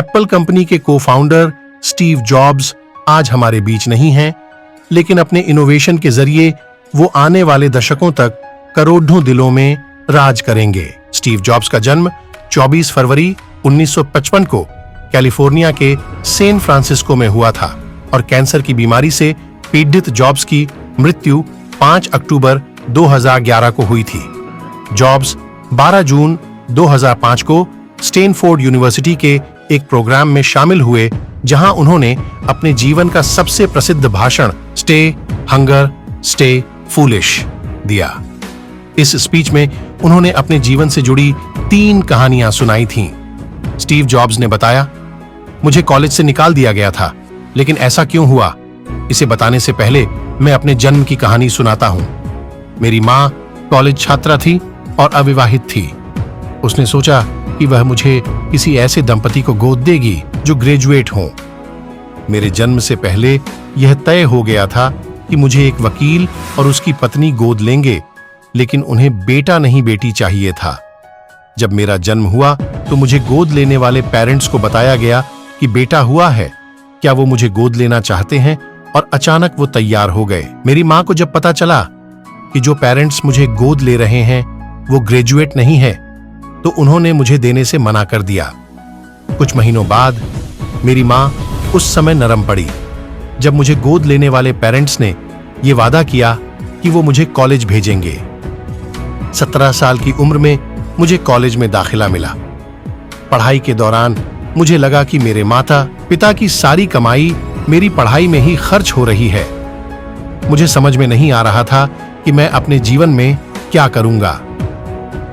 Apple company के cofounder Steve jobs आज हमारे बीच नहीं हैं, लेकिन अपने इनोवेशन के जरिए वो आने वाले दशकों तक करोड़ों दिलों में राज करेंगे। स्टीव जॉब्स का जन्म 24 फरवरी 1955 को कैलिफोर्निया के सैन फ्रांसिस्को में हुआ था और कैंसर की बीमारी से पीड़ित जॉब्स की मृत्यु 5 अक्टूबर 2011 को हुई थी। जॉब्स 12 जून 2005 को स्टैनफोर्ड यूनिवर्सिटी के एक प्रोग्राम में शामिल हुए, जहां उन्होंने अपने जीवन का सबसे प्रसिद्ध भाषण स्टे हंगर स्टे फूलिश दिया। इस स्पीच में उन्होंने अपने जीवन से जुड़ी 3 कहानियां सुनाई थीं। स्टीव जॉब्स ने बताया, मुझे कॉलेज से निकाल दिया गया था, लेकिन ऐसा क्यों हुआ? इसे बताने से पहले मैं अपने जन्म की कहानी सुनाता हूं। मेरी मां कॉलेज छात्रा थी और अविवाहित थी। उसने सोचा कि वह मुझे किसी ऐसे दंपति को गोद देगी जो ग्रेजुएट हों। मेरे जन्म से पहले यह तय हो गया था कि मुझे एक वकील और उसकी पत्नी गोद लेंगे, लेकिन उन्हें बेटा नहीं बेटी चाहिए था। जब मेरा जन्म हुआ तो मुझे गोद लेने वाले पेरेंट्स को बताया गया कि बेटा हुआ है, क्या वो मुझे गोद लेना चाहते हैं, और अचानक वो तैयार हो गए। मेरी मां को जब पता चला कि जो पेरेंट्स मुझे गोद ले रहे हैं वो ग्रेजुएट नहीं है, तो उन्होंने मुझे देने से मना कर दिया। कुछ महीनों बाद मेरी मां उस समय नरम पड़ी जब मुझे गोद लेने वाले पेरेंट्स ने ये वादा किया कि वो मुझे कॉलेज भेजेंगे। 17 साल की उम्र में मुझे कॉलेज में दाखिला मिला। पढ़ाई के दौरान मुझे लगा कि मेरे माता पिता की सारी कमाई मेरी पढ़ाई में ही खर्च हो रही है। मुझे समझ में नहीं आ रहा था कि मैं अपने जीवन में क्या करूंगा।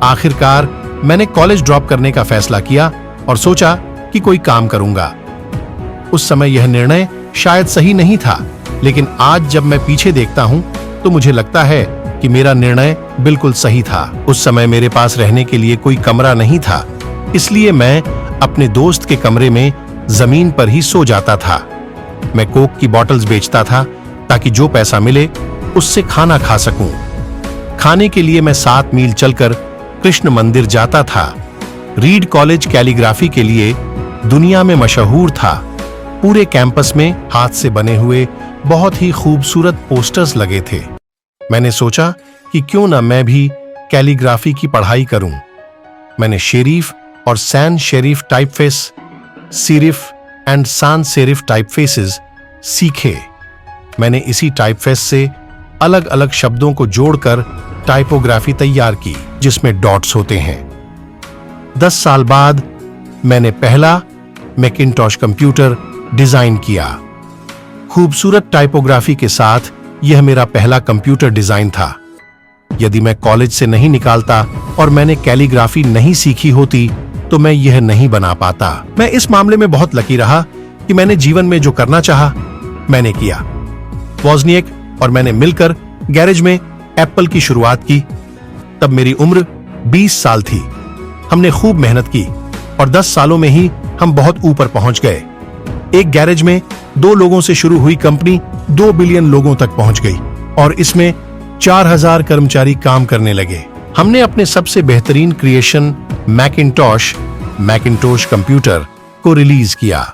आखिरकार मैंने कॉलेज ड्रॉप करने का फैसला किया और सोचा कि कोई काम करूंगा। उस समय यह निर्णय शायद सही नहीं था, लेकिन आज जब मैं पीछे देखता हूं तो मुझे लगता है कि मेरा निर्णय बिल्कुल सही था। उस समय मेरे पास रहने के लिए कोई कमरा नहीं था, इसलिए मैं अपने दोस्त के कमरे में जमीन पर ही सो जाता था। मैं कोक की बॉटल्स बेचता था ताकि जो पैसा मिले उससे खाना खा सकूं। खाने के लिए मैं 7 मील चलकर कृष्ण मंदिर जाता था। रीड कॉलेज कैलीग्राफी के लिए दुनिया में मशहूर था। पूरे कैंपस में हाथ से बने हुए बहुत ही खूबसूरत पोस्टर्स लगे थे। मैंने सोचा कि क्यों ना मैं भी कैलीग्राफी की पढ़ाई करूं। मैंने शेरिफ और सैन शेरिफ टाइपफेस, सिरिफ एंड सान सेरिफ टाइपफेसेस सीखे। मैंने इसी टाइपफेस से अलग अलग शब्दों को जोड़कर टाइपोग्राफी तैयार की, जिसमें डॉट्स होते हैं। 10 साल बाद मैंने पहला मैकिन्टॉश कंप्यूटर डिजाइन किया। खूबसूरत टाइपोग्राफी के साथ यह मेरा पहला कंप्यूटर डिजाइन था। यदि मैं कॉलेज से नहीं निकालता और मैंने कैलीग्राफी नहीं सीखी होती तो मैं यह नहीं बना पाता। मैं इस मामले में बहुत लकी रहा कि मैंने जीवन में जो करना चाहा मैंने किया। वॉज़निएक और मैंने मिलकर गैरेज में एप्पल की शुरुआत की। तब मेरी उम्र 20 साल थी। हमने खूब मेहनत की और 10 सालों में ही हम बहुत ऊपर पहुंच गए। एक गैरेज में 2 लोगों से शुरू हुई कंपनी 2 बिलियन लोगों तक पहुंच गई और इसमें 4000 कर्मचारी काम करने लगे। हमने अपने सबसे बेहतरीन क्रिएशन मैकिन्टॉश कंप्यूटर को रिलीज किया।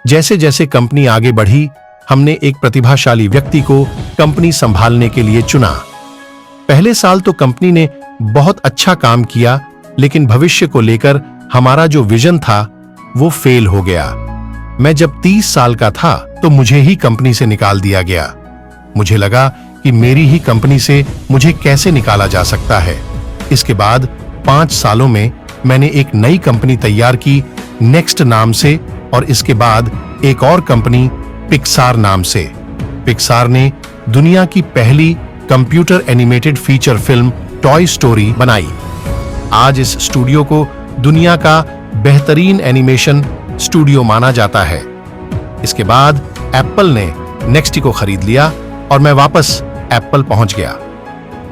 जैसे जैसे कंपनी आगे बढ़ी, हमने एक प्रतिभाशाली व्यक्ति को कंपनी संभालने के लिए चुना। पहले साल तो कंपनी ने बहुत अच्छा काम किया, लेकिन भविष्य को लेकर हमारा जो विजन था वो फेल हो गया। मैं जब 30 साल का था तो मुझे ही कंपनी से निकाल दिया गया। मुझे लगा कि मेरी ही कंपनी से मुझे कैसे निकाला जा सकता है। इसके बाद 5 सालों में मैंने एक नई कंपनी तैयार की नेक्स्ट नाम से, और इसके बाद एक और कंपनी पिक्सार नाम से। पिक्सार ने दुनिया की पहली computer animated feature film toy story बनाई। आज इस स्टूडियो को दुनिया का बेहतरीन एनिमेशन स्टूडियो माना जाता है। इसके बाद एप्पल ने नेक्स्ट को खरीद लिया और मैं वापस एप्पल पहुंच गया।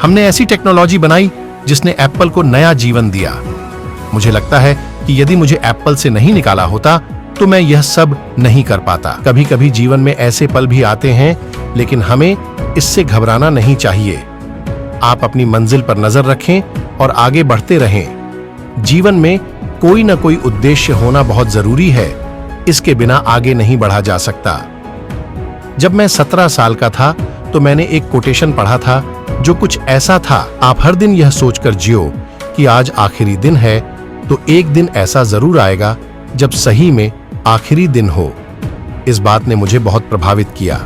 हमने ऐसी टेक्नोलॉजी बनाई जिसने एप्पल को नया जीवन दिया। मुझे लगता है कि यदि मुझे एप्पल से नहीं निकाला होता तो मैं यह सब नहीं कर पाता। कभी कभी जीवन में ऐसे पल भी आते हैं, लेकिन हमें इससे घबराना नहीं चाहिए। आप अपनी मंजिल पर नजर रखें और आगे बढ़ते रहें। जीवन में कोई ना कोई उद्देश्य होना बहुत जरूरी है, इसके बिना आगे नहीं बढ़ा जा सकता। जब मैं 17 साल का था तो मैंने एक कोटेशन पढ़ा था जो कुछ ऐसा था, आप हर दिन यह सोचकर जियो कि आज आखिरी दिन है तो एक दिन ऐसा जरूर आएगा जब सही में आखिरी दिन हो। इस बात ने मुझे बहुत प्रभावित किया।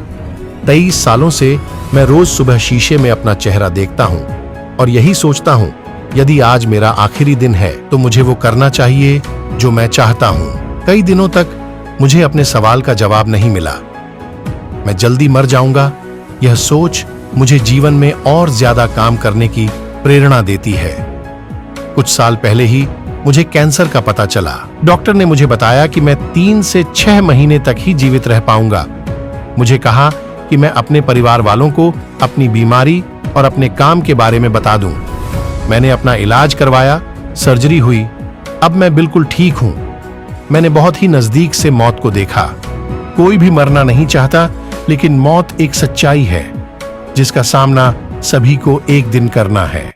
23 सालों से मैं रोज सुबह शीशे में अपना चेहरा देखता हूं और यही सोचता हूं, यदि आज मेरा आखिरी दिन है तो मुझे वो करना चाहिए जो मैं चाहता हूं। कई दिनों तक मुझे अपने सवाल का जवाब नहीं मिला। मैं जल्दी मर जाऊंगा, यह सोच मुझे जीवन में और ज्यादा काम करने की प्रेरणा देती है। कुछ साल पहले ही मुझे कैंसर का पता चला। डॉक्टर ने मुझे बताया कि मैं 3 से 6 महीने तक ही जीवित रह पाऊंगा। मुझे कहा कि मैं अपने परिवार वालों को अपनी बीमारी और अपने काम के बारे में बता दूं। मैंने अपना इलाज करवाया, सर्जरी हुई, अब मैं बिल्कुल ठीक हूं। मैंने बहुत ही नजदीक से मौत को देखा। कोई भी मरना नहीं चाहता, लेकिन मौत एक सच्चाई है जिसका सामना सभी को एक दिन करना है।